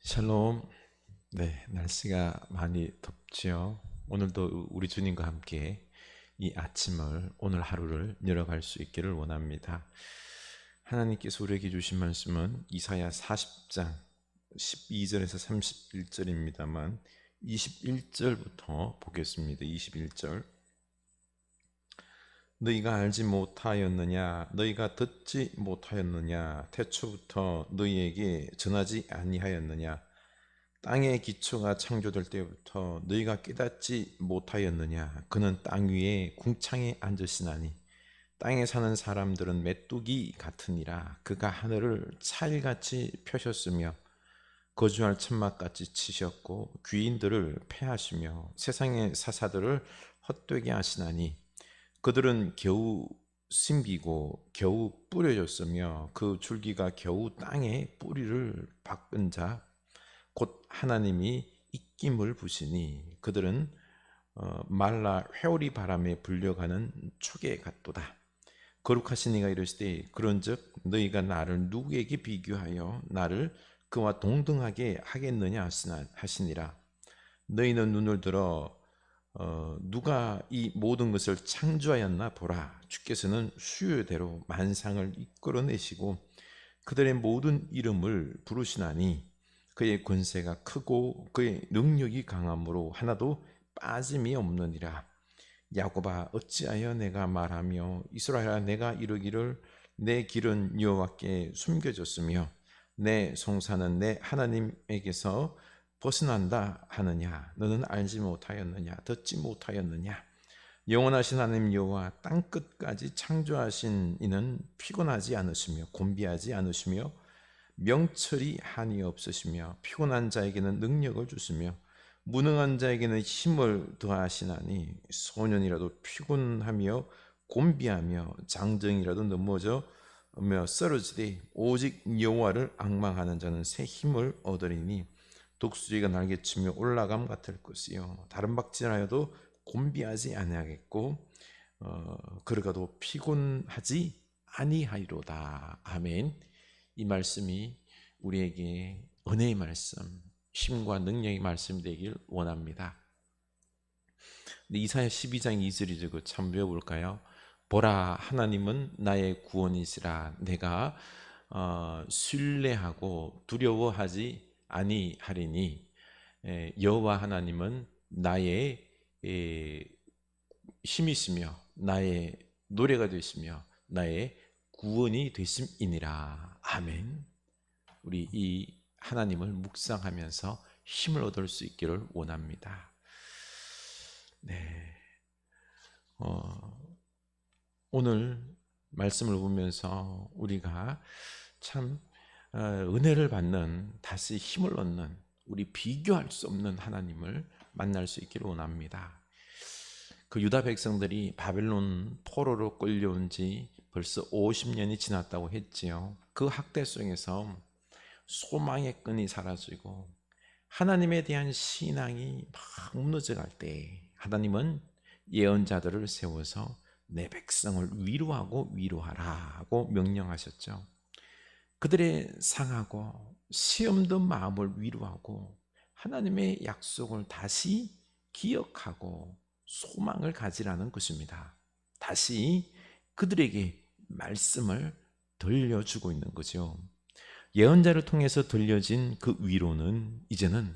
샬롬. 네, 날씨가 많이 덥지요. 오늘도 우리 주님과 함께 이 아침을, 오늘 하루를 열어갈 수 있기를 원합니다. 하나님께서 우리에게 주신 말씀은 이사야 40장 12절에서 31절입니다만 21절부터 보겠습니다. 21절. 너희가 알지 못하였느냐? 너희가 듣지 못하였느냐? 태초부터 너희에게 전하지 아니하였느냐? 땅의 기초가 창조될 때부터 너희가 깨닫지 못하였느냐? 그는 땅 위에 궁창에 앉으시나니 땅에 사는 사람들은 메뚜기 같으니라. 그가 하늘을 차일같이 펴셨으며 거주할 천막같이 치셨고 귀인들을 패하시며 세상의 사사들을 헛되게 하시나니 그들은 겨우 심기고 겨우 뿌려졌으며 그 줄기가 겨우 땅에 뿌리를 박은 자 곧 하나님이 입김을 부시니 그들은 말라 회오리 바람에 불려가는 촉에 같도다. 거룩하신 이가 이르시되 그런즉 너희가 나를 누구에게 비교하여 나를 그와 동등하게 하겠느냐 하시니라. 너희는 눈을 들어 누가 이 모든 것을 창조하였나 보라. 주께서는 수요대로 만상을 이끌어내시고 그들의 모든 이름을 부르시나니 그의 권세가 크고 그의 능력이 강함으로 하나도 빠짐이 없느니라. 야곱아 어찌하여 내가 말하며 이스라엘아 내가 이르기를 내 길은 여호와께 숨겨졌으며 내 송사는 내 하나님에게서 벗어난다 하느냐? 너는 알지 못하였느냐? 듣지 못하였느냐? 영원하신 하나님 여호와 땅끝까지 창조하신 이는 피곤하지 않으시며 곤비하지 않으시며 명철이 한이 없으시며 피곤한 자에게는 능력을 주시며 무능한 자에게는 힘을 더하시나니 소년이라도 피곤하며 곤비하며 장정이라도 넘어져며 쓰러지되 오직 여호와를 앙망하는 자는 새 힘을 얻으리니 독수리가 날개치며 올라감 같을 것이요 다른 박질하여도 곤비하지 아니하겠고 걸어가도 피곤하지 아니하리로다. 아멘. 이 말씀이 우리에게 은혜의 말씀, 힘과 능력의 말씀이 되길 원합니다. 이사야 12장 2절이죠. 그 참 외워볼까요? 보라 하나님은 나의 구원이시라. 내가 신뢰하고 두려워하지 아니하리니 여호와 하나님은 나의 힘이시며 나의 노래가 되시며 나의 구원이 되심이니라. 아멘. 우리 이 하나님을 묵상하면서 힘을 얻을 수 있기를 원합니다. 네. 오늘 말씀을 보면서 우리가 참 은혜를 받는, 다시 힘을 얻는, 우리 비교할 수 없는 하나님을 만날 수 있기를 원합니다. 그 유다 백성들이 바벨론 포로로 끌려온 지 벌써 50년이 지났다고 했지요. 그 학대 속에서 소망의 끈이 사라지고 하나님에 대한 신앙이 막 무너져갈 때 하나님은 예언자들을 세워서 내 백성을 위로하고 위로하라고 명령하셨죠. 그들의 상하고 시험든 마음을 위로하고 하나님의 약속을 다시 기억하고 소망을 가지라는 것입니다. 다시 그들에게 말씀을 들려주고 있는 거죠. 예언자를 통해서 들려진 그 위로는 이제는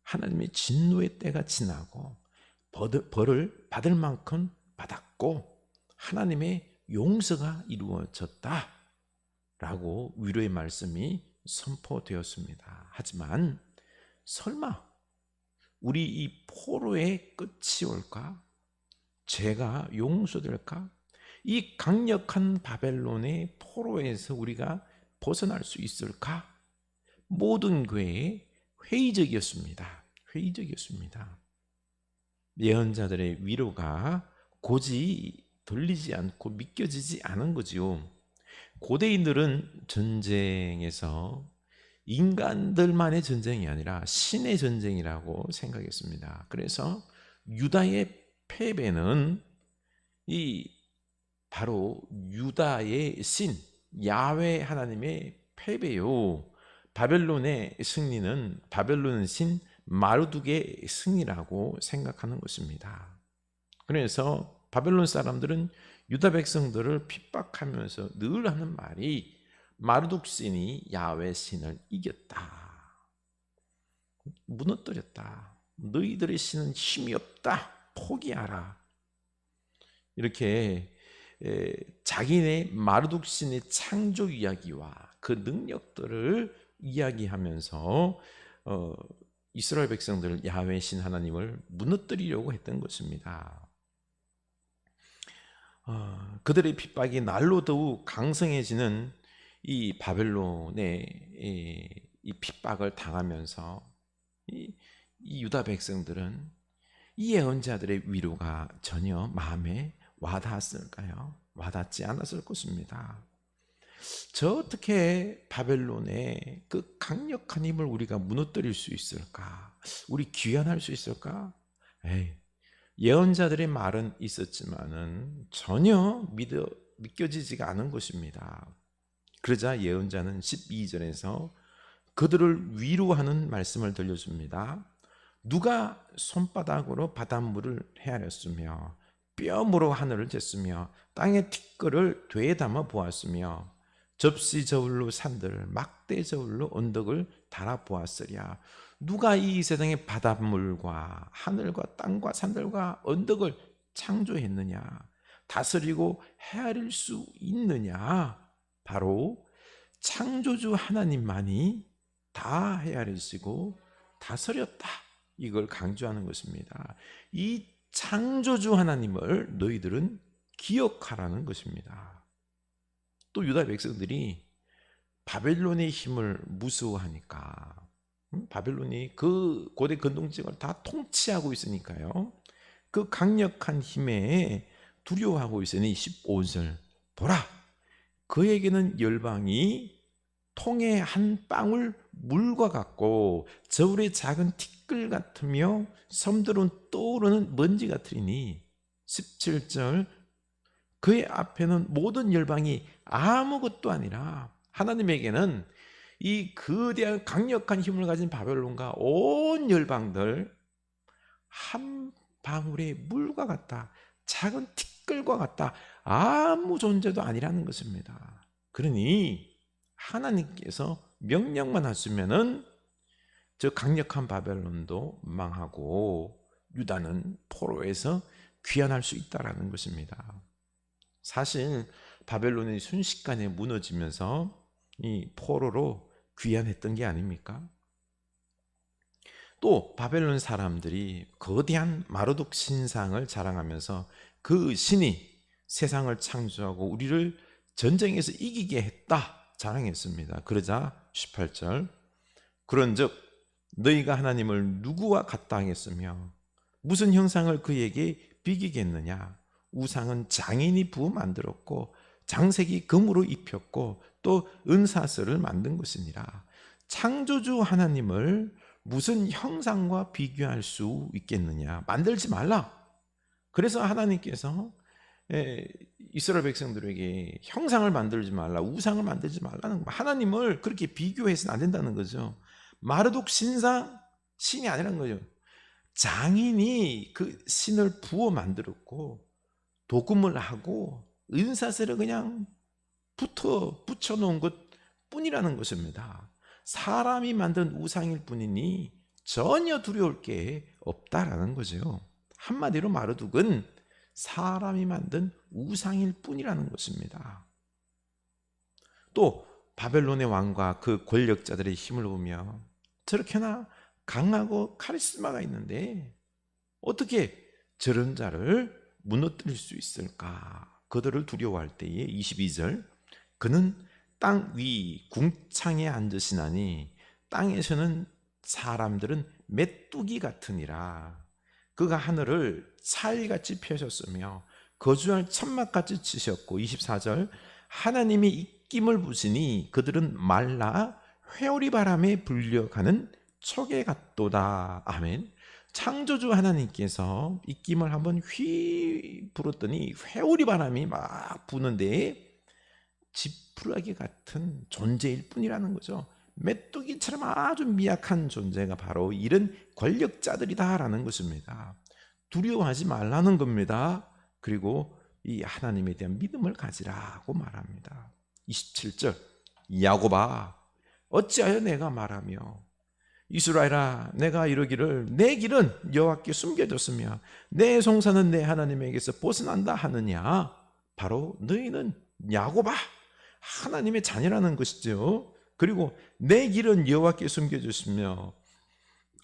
하나님의 진노의 때가 지나고 벌을 받을 만큼 받았고 하나님의 용서가 이루어졌다 라고 위로의 말씀이 선포되었습니다. 하지만 설마 우리 이 포로의 끝이 올까? 죄가 용서될까? 이 강력한 바벨론의 포로에서 우리가 벗어날 수 있을까? 모든 교회에 회의적이었습니다. 회의적이었습니다. 예언자들의 위로가 고지 들리지 않고 믿겨지지 않은 거지요. 고대인들은 전쟁에서 인간들만의 전쟁이 아니라 신의 전쟁이라고 생각했습니다. 그래서 유다의 패배는 이 바로 유다의 신 야훼 하나님의 패배요. 바벨론의 승리는 바벨론의 신 마르둑의 승리라고 생각하는 것입니다. 그래서 바벨론 사람들은 유다 백성들을 핍박하면서 늘 하는 말이 마르둑 신이 야훼 신을 이겼다, 무너뜨렸다, 너희들의 신은 힘이 없다, 포기하라. 이렇게 자기네 마르둑 신의 창조 이야기와 그 능력들을 이야기하면서 이스라엘 백성들 야훼 신 하나님을 무너뜨리려고 했던 것입니다. 그들의 핍박이 날로 더욱 강성해지는 이 바벨론의 이 핍박을 당하면서 이 유다 백성들은 이 예언자들의 위로가 전혀 마음에 와닿았을까요? 와닿지 않았을 것입니다. 저 어떻게 바벨론의 그 강력한 힘을 우리가 무너뜨릴 수 있을까? 우리 귀환할 수 있을까? 예언자들의 말은 있었지만은 전혀 믿겨지지가 않은 것입니다. 그러자 예언자는 12절에서 그들을 위로하는 말씀을 들려줍니다. 누가 손바닥으로 바닷물을 헤아렸으며 뼘으로 하늘을 쟀으며 땅의 티끌을 되담아 보았으며 접시 저울로 산들을 막대 저울로 언덕을 달아 보았으랴. 누가 이 세상의 바닷물과 하늘과 땅과 산들과 언덕을 창조했느냐? 다스리고 헤아릴 수 있느냐? 바로 창조주 하나님만이 다 헤아리시고 다스렸다, 이걸 강조하는 것입니다. 이 창조주 하나님을 너희들은 기억하라는 것입니다. 또 유다 백성들이 바벨론의 힘을 무서워하니까, 바벨론이 그 고대 근동지역을 다 통치하고 있으니까요, 그 강력한 힘에 두려워하고 있으니 15절 보라, 그에게는 열방이 통의 한 방울 물과 같고 저울의 작은 티끌 같으며 섬들은 떠오르는 먼지 같으리니 17절 그의 앞에는 모든 열방이 아무것도 아니라, 하나님에게는 이 거대한 강력한 힘을 가진 바벨론과 온 열방들 한 방울의 물과 같다, 작은 티끌과 같다, 아무 존재도 아니라는 것입니다. 그러니 하나님께서 명령만 하시면은 저 강력한 바벨론도 망하고 유다는 포로에서 귀환할 수 있다라는 것입니다. 사실 바벨론이 순식간에 무너지면서 이 포로로 귀환했던 게 아닙니까? 또 바벨론 사람들이 거대한 마르둑 신상을 자랑하면서 그 신이 세상을 창조하고 우리를 전쟁에서 이기게 했다 자랑했습니다. 그러자 18절 그런즉 너희가 하나님을 누구와 같다 하겠으며 무슨 형상을 그에게 비기겠느냐? 우상은 장인이 부어 만들었고 장색이 금으로 입혔고 또 은사슬을 만든 것이니라. 창조주 하나님을 무슨 형상과 비교할 수 있겠느냐? 만들지 말라. 그래서 하나님께서 이스라엘 백성들에게 형상을 만들지 말라, 우상을 만들지 말라는, 하나님을 그렇게 비교해서는 안 된다는 거죠. 마르둑 신상, 신이 아니라는 거죠. 장인이 그 신을 부어 만들었고 도금을 하고 은사슬을 그냥 붙여놓은 것 뿐이라는 것입니다. 사람이 만든 우상일 뿐이니 전혀 두려울 게 없다라는 거죠. 한마디로 마르둑은 사람이 만든 우상일 뿐이라는 것입니다. 또 바벨론의 왕과 그 권력자들의 힘을 보며 저렇게나 강하고 카리스마가 있는데 어떻게 저런 자를 무너뜨릴 수 있을까? 그들을 두려워할 때에 22절 그는 땅 위 궁창에 앉으시나니 땅에서는 사람들은 메뚜기 같으니라. 그가 하늘을 찰같이 펴셨으며 거주할 천막같이 치셨고 24절 하나님이 입김을 부시니 그들은 말라 회오리 바람에 불려가는 촉에 같도다. 아멘. 창조주 하나님께서 입김을 한번 휘 불었더니 회오리 바람이 막 부는데 지푸라기 같은 존재일 뿐이라는 거죠. 메뚜기처럼 아주 미약한 존재가 바로 이런 권력자들이다라는 것입니다. 두려워하지 말라는 겁니다. 그리고 이 하나님에 대한 믿음을 가지라고 말합니다. 27절, 야곱아 어찌하여 내가 말하며 이스라엘아 내가 이르기를 내 길은 여호와께 숨겨졌으며 내 송사는 내 하나님에게서 벗어난다 하느냐. 바로 너희는 야곱아 하나님의 자녀라는 것이죠. 그리고 내 길은 여호와께 숨겨졌으며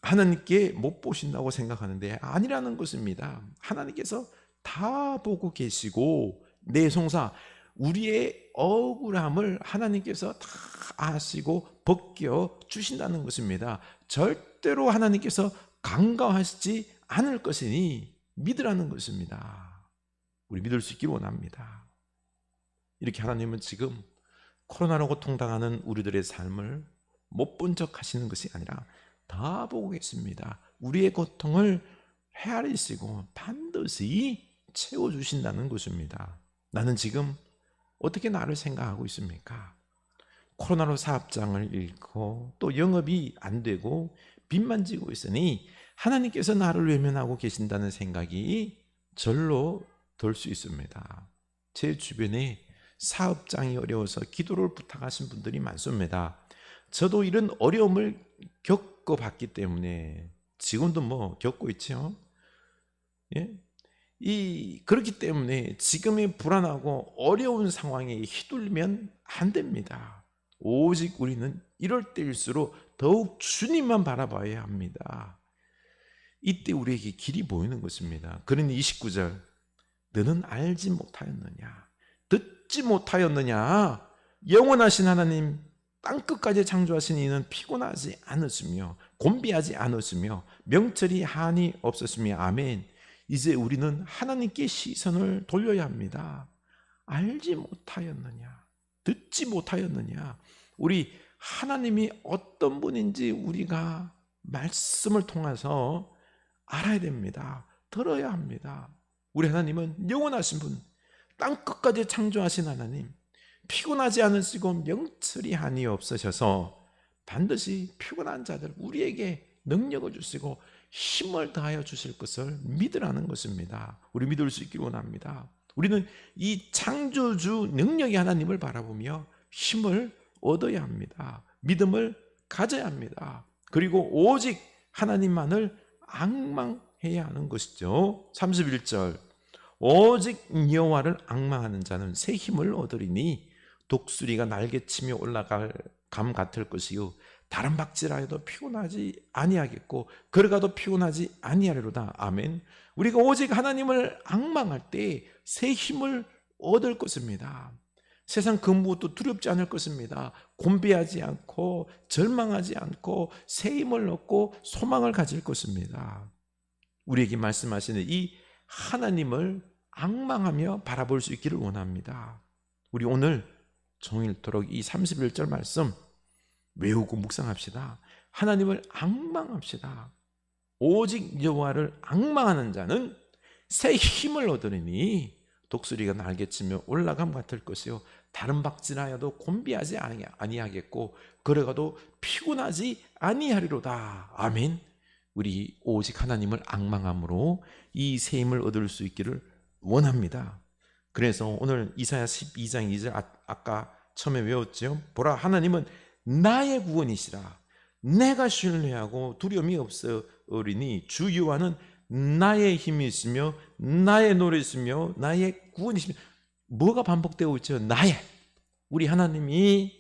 하나님께 못 보신다고 생각하는데 아니라는 것입니다. 하나님께서 다 보고 계시고 내 송사 우리의 억울함을 하나님께서 다 아시고 벗겨 주신다는 것입니다. 절대로 하나님께서 간과하시지 않을 것이니 믿으라는 것입니다. 우리 믿을 수 있기를 원합니다. 이렇게 하나님은 지금 코로나로 고통당하는 우리들의 삶을 못 본 척 하시는 것이 아니라 다 보고 계십니다. 우리의 고통을 헤아리시고 반드시 채워주신다는 것입니다. 나는 지금 어떻게 나를 생각하고 있습니까? 코로나로 사업장을 잃고 또 영업이 안 되고 빚만 지고 있으니 하나님께서 나를 외면하고 계신다는 생각이 절로 들 수 있습니다. 제 주변에 사업장이 어려워서 기도를 부탁하신 분들이 많습니다. 저도 이런 어려움을 겪어봤기 때문에 지금도 뭐 겪고 있죠. 예? 그렇기 때문에 지금의 불안하고 어려운 상황에 휘둘리면 안 됩니다. 오직 우리는 이럴 때일수록 더욱 주님만 바라봐야 합니다. 이때 우리에게 길이 보이는 것입니다. 그러니 29절 너는 알지 못하였느냐 듣지 못하였느냐 영원하신 하나님 땅끝까지 창조하신 이는 피곤하지 않았으며 곤비하지 않았으며 명철이 한이 없었으며 아멘. 이제 우리는 하나님께 시선을 돌려야 합니다. 알지 못하였느냐 듣지 못하였느냐 우리 하나님이 어떤 분인지 우리가 말씀을 통해서 알아야 됩니다. 들어야 합니다. 우리 하나님은 영원하신 분 땅끝까지 창조하신 하나님 피곤하지 않으시고 명철이 한이 없으셔서 반드시 피곤한 자들 우리에게 능력을 주시고 힘을 다하여 주실 것을 믿으라는 것입니다. 우리 믿을 수 있기를 원합니다. 우리는 이 창조주 능력의 하나님을 바라보며 힘을 얻어야 합니다. 믿음을 가져야 합니다. 그리고 오직 하나님만을 앙망해야 하는 것이죠. 31절 오직 여호와를 앙망하는 자는 새 힘을 얻으리니 독수리가 날개치며 올라갈 감 같을 것이요 다른 박질하여도 피곤하지 아니하겠고 걸어가도 피곤하지 아니하리로다. 아멘. 우리가 오직 하나님을 앙망할 때 새 힘을 얻을 것입니다. 세상 그 무엇도 두렵지 않을 것입니다. 곤비하지 않고 절망하지 않고 새 힘을 얻고 소망을 가질 것입니다. 우리에게 말씀하시는 이 하나님을 앙망하며 바라볼 수 있기를 원합니다. 우리 오늘 종일토록 이 31절 말씀 외우고 묵상합시다. 하나님을 앙망합시다. 오직 여호와를 앙망하는 자는 새 힘을 얻으리니 독수리가 날개치며 올라감 같을 것이요 다른 박질하여도 곤비하지 아니하겠고 걸어가도 피곤하지 아니하리로다. 아멘. 우리 오직 하나님을 앙망함으로 이 새 힘을 얻을 수 있기를 원합니다. 그래서 오늘 이사야 12장 2절 아까 처음에 외웠죠. 보라 하나님은 나의 구원이시라. 내가 신뢰하고 두려움이 없으리니 주 여호와는 나의 힘이시며 나의 노래이시며 나의 구원이시며 뭐가 반복되고 있죠? 나의 우리 하나님이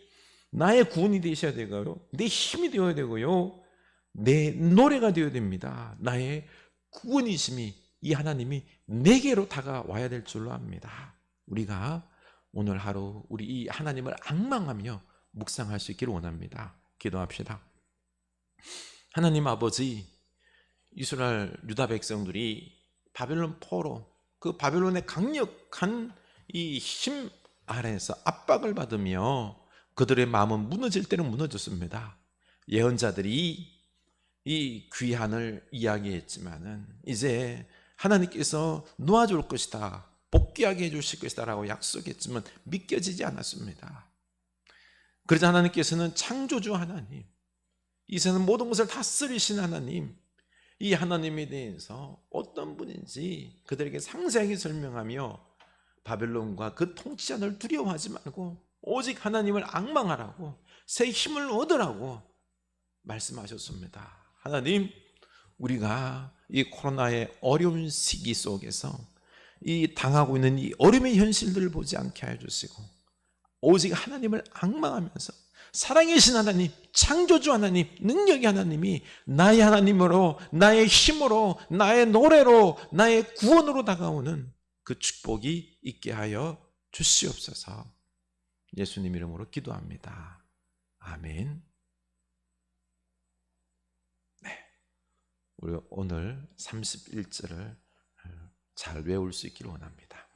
나의 구원이 되셔야 되고요. 내 힘이 되어야 되고요. 내 노래가 되어야 됩니다. 나의 구원이심이 이 하나님이 내게로 다가와야 될 줄로 압니다. 우리가 오늘 하루 우리 이 하나님을 앙망하며 묵상할 수 있기를 원합니다. 기도합시다. 하나님 아버지, 이스라엘 유다 백성들이 바벨론 포로 그 바벨론의 강력한 이 힘 아래에서 압박을 받으며 그들의 마음은 무너질 때는 무너졌습니다. 예언자들이 이 귀환을 이야기했지만은 이제 하나님께서 놓아줄 것이다, 복귀하게 해주실 것이다 라고 약속했지만 믿겨지지 않았습니다. 그러자 하나님께서는 창조주 하나님, 이 세상 모든 것을 다스리신 하나님, 이 하나님에 대해서 어떤 분인지 그들에게 상세하게 설명하며 바벨론과 그 통치자를 두려워하지 말고 오직 하나님을 앙망하라고, 새 힘을 얻으라고 말씀하셨습니다. 하나님, 우리가 이 코로나의 어려운 시기 속에서 이 당하고 있는 이 어려움의 현실들을 보지 않게 하여 주시고 오직 하나님을 앙망하면서 살아계신 하나님, 창조주 하나님, 능력의 하나님이 나의 하나님으로, 나의 힘으로, 나의 노래로, 나의 구원으로 다가오는 그 축복이 있게 하여 주시옵소서. 예수님 이름으로 기도합니다. 아멘. 네, 우리 오늘 31절을 잘 외울 수 있기를 원합니다.